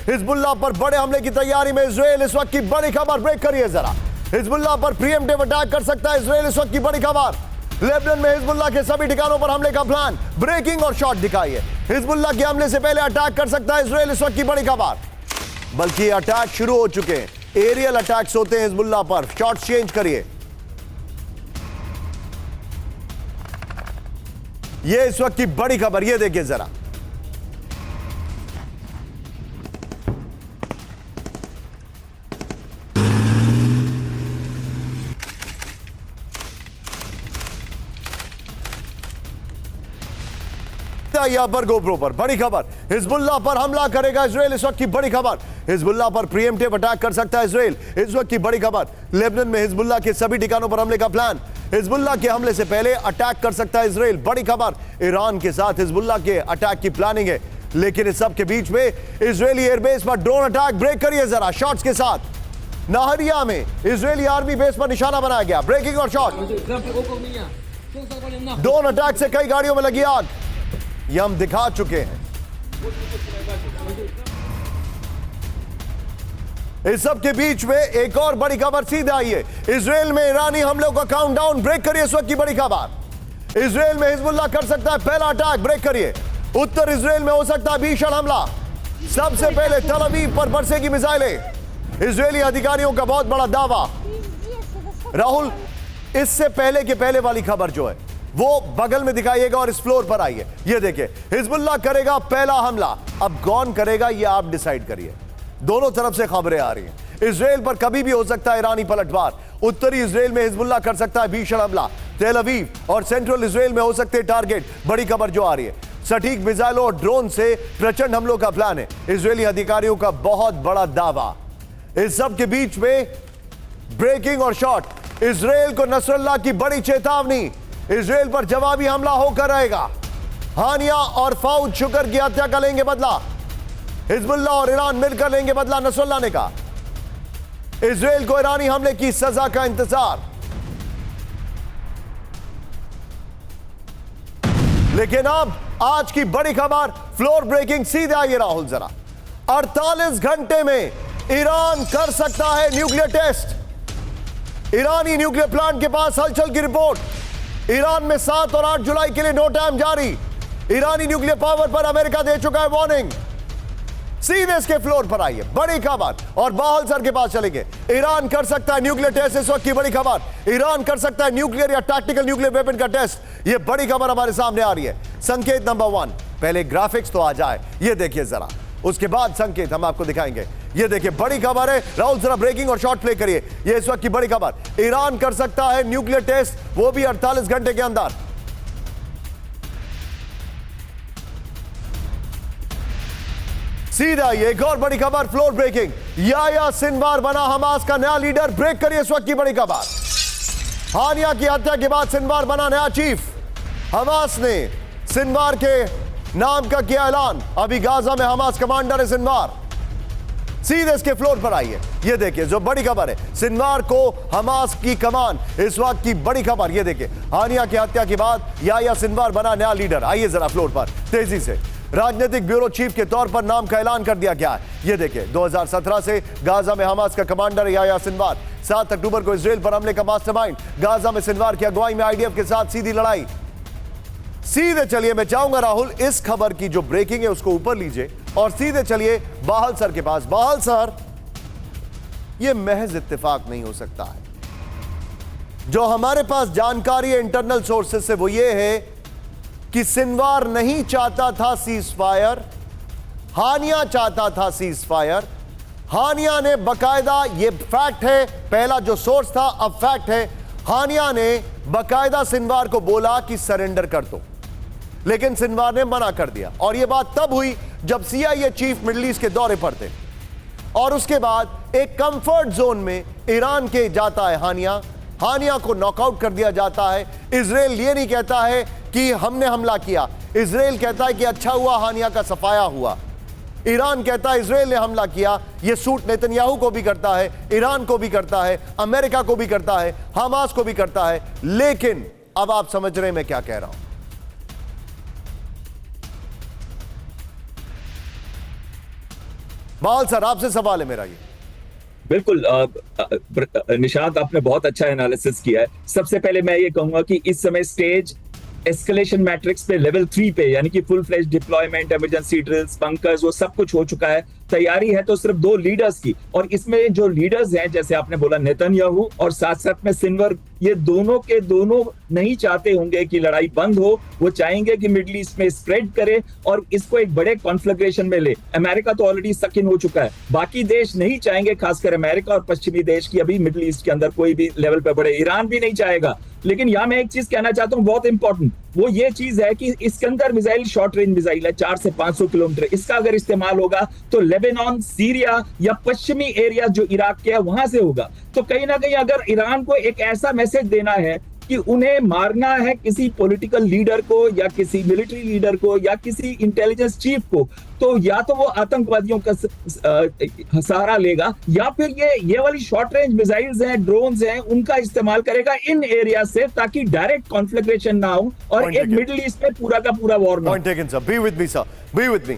Hezbollah पर बड़े हमले की तैयारी में इजराइल, इस वक्त की बड़ी खबर, ब्रेक करिए जरा। हिजबुल्लाह पर प्रीएम्प्टिव अटैक कर सकता है इजराइल, इस वक्त की बड़ी खबर। लेबनान में हिजबुल्लाह के सभी ठिकानों पर हमले का प्लान, ब्रेकिंग और शॉट दिखाइए। हिजबुल्लाह के हमले से पहले अटैक कर सकता है इजराइल, इस वक्त की बड़ी खबर। बल्कि अटैक शुरू हो चुके हैं, एरियल अटैक्स होते हैं हिजबुल्लाह पर। शॉट्स चेंज करिए। ये इस वक्त की बड़ी खबर, ये देखिए जरा। यहां पर गोप्रो पर बड़ी खबर, हिजबुल्लाह पर हमला करेगा इजराइल, इस वक्त की बड़ी खबर। हिजबुल्लाह पर प्रीएम्प्टिव अटैक कर सकता है इजराइल, इस वक्त की बड़ी खबर। लेबनान में हिजबुल्लाह के सभी ठिकानों पर हमले का प्लान, हिजबुल्लाह के हमले से पहले अटैक कर सकता है इजराइल, बड़ी खबर। ईरान के साथ हिजबुल्लाह के अटैक की प्लानिंग है, लेकिन इस सब के बीच में इजरायली एयरबेस पर ड्रोन अटैक, ब्रेक करिए जरा शॉट्स के साथ। नाहरिया में इजरायली आर्मी बेस पर निशाना बनाया गया, ब्रेकिंग और शॉट। ड्रोन अटैक से कई गाड़ियों में लगी आग, ये हम दिखा चुके हैं। इस सब के बीच में एक और बड़ी खबर सीधे आई है, इजराइल में ईरानी हमलों का काउंटडाउन, ब्रेक करिए इस वक्त की बड़ी खबर। इजराइल में हिजबुल्लाह कर सकता है पहला अटैक, ब्रेक करिए। उत्तर इजराइल में हो सकता है भीषण हमला, सबसे पहले तल अवीव पर बरसेगी मिसाइलें। इजरायली अधिकारियों का बहुत बड़ा दावा। राहुल, इससे पहले के पहले वाली खबर जो है वो बगल में दिखाइएगा और इस फ्लोर पर आइए। ये देखिए, हिजबुल्लाह करेगा पहला हमला, अब कौन करेगा ये आप डिसाइड करिए। दोनों तरफ से खबरें आ रही हैं। इजराइल पर कभी भी हो सकता है ईरानी पलटवार। उत्तरी इजराइल में हिजबुल्लाह कर सकता है भीषण हमला, तेल अवीव और सेंट्रल इजराइल में हो सकते हैं टारगेट, बड़ी खबर जो आ रही है। सटीक मिसाइलों और ड्रोन से प्रचंड हमलों का प्लान है, इजरायली अधिकारियों का बहुत बड़ा दावा। इस सब के बीच में ब्रेकिंग और शॉट, इजराइल को नसरल्लाह की बड़ी चेतावनी, इजराइल पर जवाबी हमला होकर रहेगा। हानिया और फाउद शुक्र की हत्या का लेंगे बदला, हिजबुल्लाह और ईरान मिलकर लेंगे बदला, नसरल्लाह ने कहा। इजराइल को ईरानी हमले की सजा का इंतजार। लेकिन अब आज की बड़ी खबर, फ्लोर ब्रेकिंग, सीधे आइए राहुल जरा। 48 घंटे में ईरान कर सकता है न्यूक्लियर टेस्ट। ईरानी न्यूक्लियर प्लांट के पास हलचल की रिपोर्ट। ईरान में 7 और 8 जुलाई के लिए नो टाइम जारी। ईरानी न्यूक्लियर पावर पर अमेरिका दे चुका है वार्निंग। सीधे इसके फ्लोर पर आइए, बड़ी खबर, और बाहल सर के पास चलेंगे। ईरान कर सकता है न्यूक्लियर टेस्ट, इस वक्त की बड़ी खबर। ईरान कर सकता है न्यूक्लियर या टैक्टिकल न्यूक्लियर वेपन का टेस्ट, ये बड़ी खबर हमारे सामने आ रही है। संकेत नंबर 1, पहले ग्राफिक्स तो आ जाए, ये देखिए जरा, उसके बाद संकेत हम आपको दिखाएंगे। ये देखिए बड़ी खबर है, राहुल जरा ब्रेकिंग और शॉट प्ले करिए। ये इस वक्त की बड़ी खबर, ईरान कर सकता है न्यूक्लियर टेस्ट, वो भी 48 घंटे के अंदर। सीधा ये एक और बड़ी खबर, फ्लोर ब्रेकिंग, याह्या सिनवार बना हमास का नया लीडर, ब्रेक करिए इस वक्त की बड़ी खबर। हानिया की हत्या के बाद सिनवार बना नया चीफ। हमास ने सिनवार के नाम का किया ऐलान, अभी गाजा में हमास कमांडर है सिनवार। सीधे इसके फ्लोर पर आइए, ये देखिए जो बड़ी खबर है, सिनवार को हमास की कमान, इस वक्त की बड़ी खबर। ये देखिए, हानिया की हत्या के बाद याह्या सिनवार बना नया लीडर। आइए जरा फ्लोर पर तेजी से। राजनीतिक ब्यूरो चीफ के तौर पर नाम का ऐलान कर दिया गया है। ये देखिए 2017 से गाजा में हमास का कमांडर याह्या सिनवार। 7 अक्टूबर को इजराइल पर हमले का मास्टरमाइंड, गाजा में सिनवार की अगुवाई में आईडीएफ के साथ सीधी लड़ाई। सीधे चलिए, मैं चाहूंगा राहुल इस खबर की जो ब्रेकिंग है उसको ऊपर लीजिए और सीधे चलिए बाहल सर के पास। बाहल सर, यह महज इत्तेफाक नहीं हो सकता है। जो हमारे पास जानकारी है इंटरनल सोर्सेज से वो ये है कि सिनवार नहीं चाहता था सीज फायर, हानिया चाहता था सीज फायर। हानिया ने बकायदा, ये फैक्ट है, पहला जो सोर्स था अब फैक्ट है, हानिया ने बकायदा सिनवार को बोला कि सरेंडर कर दो, लेकिन सिनवार ने मना कर दिया। और यह बात तब हुई जब CIA चीफ मिडिल ईस्ट के दौरे पर थे, और उसके बाद एक कंफर्ट जोन में ईरान के जाता है हानिया, हानिया को नॉकआउट कर दिया जाता है। इजराइल ये नहीं कहता है कि हमने हमला किया, इजराइल कहता है कि अच्छा हुआ हानिया का सफाया हुआ। ईरान कहता है इजराइल ने हमला किया। यह सूट नेतन्याहू को भी करता है, ईरान को भी करता है, अमेरिका को भी करता है, हमास को भी करता है। लेकिन अब आप समझ रहे हैं मैं क्या कह रहा हूं। बाल सर, आपसे सवाल है मेरा ये। बिल्कुल निशांत, आपने बहुत अच्छा एनालिसिस किया है। सबसे पहले मैं ये कहूंगा कि इस समय स्टेज एस्केलेशन मैट्रिक्स पे लेवल 3 पे, यानी कि full fledge deployment, emergency drills, bunkers, वो सब कुछ हो चुका है। तैयारी है तो सिर्फ 2 लीडर्स की, और इसमें जो लीडर्स हैं जैसे आपने बोला नेतन्याहू और साथ साथ में सिनवर, ये दोनों के दोनों नहीं चाहते होंगे कि लड़ाई बंद हो। वो चाहेंगे कि मिडिल ईस्ट में स्प्रेड करे और इसको एक बड़े कॉन्फ्लग्रेशन में ले। अमेरिका तो ऑलरेडी सक इन हो चुका है, बाकी देश नहीं चाहेंगे, खासकर अमेरिका और पश्चिमी देश की अभी मिडिल ईस्ट के अंदर कोई भी लेवल पे बढ़े। ईरान भी नहीं चाहेगा। लेकिन यहां मैं एक चीज कहना चाहता हूं बहुत इंपॉर्टेंट, वो ये चीज है कि Iskander missile short range missile है, 4 से 500 किलोमीटर। इसका अगर इस्तेमाल होगा तो लेबनान, सीरिया या पश्चिमी एरिया जो इराक के है वहां से होगा। तो कहीं ना कहीं अगर ईरान को एक ऐसा मैसेज देना है कि उन्हें मारना है किसी पॉलिटिकल लीडर को या किसी मिलिट्री लीडर को या किसी इंटेलिजेंस चीफ को, तो या तो वो आतंकवादियों का सहारा लेगा या फिर ये वाली शॉर्ट रेंज मिसाइल्स हैं, ड्रोन्स हैं, उनका इस्तेमाल करेगा इन एरिया से, ताकि डायरेक्ट कॉन्फ्लग्रेशन ना हो और एक मिडिल ईस्ट में पूरा का पूरा वॉर ना हो। Point taken sir, be with me sir, be with me.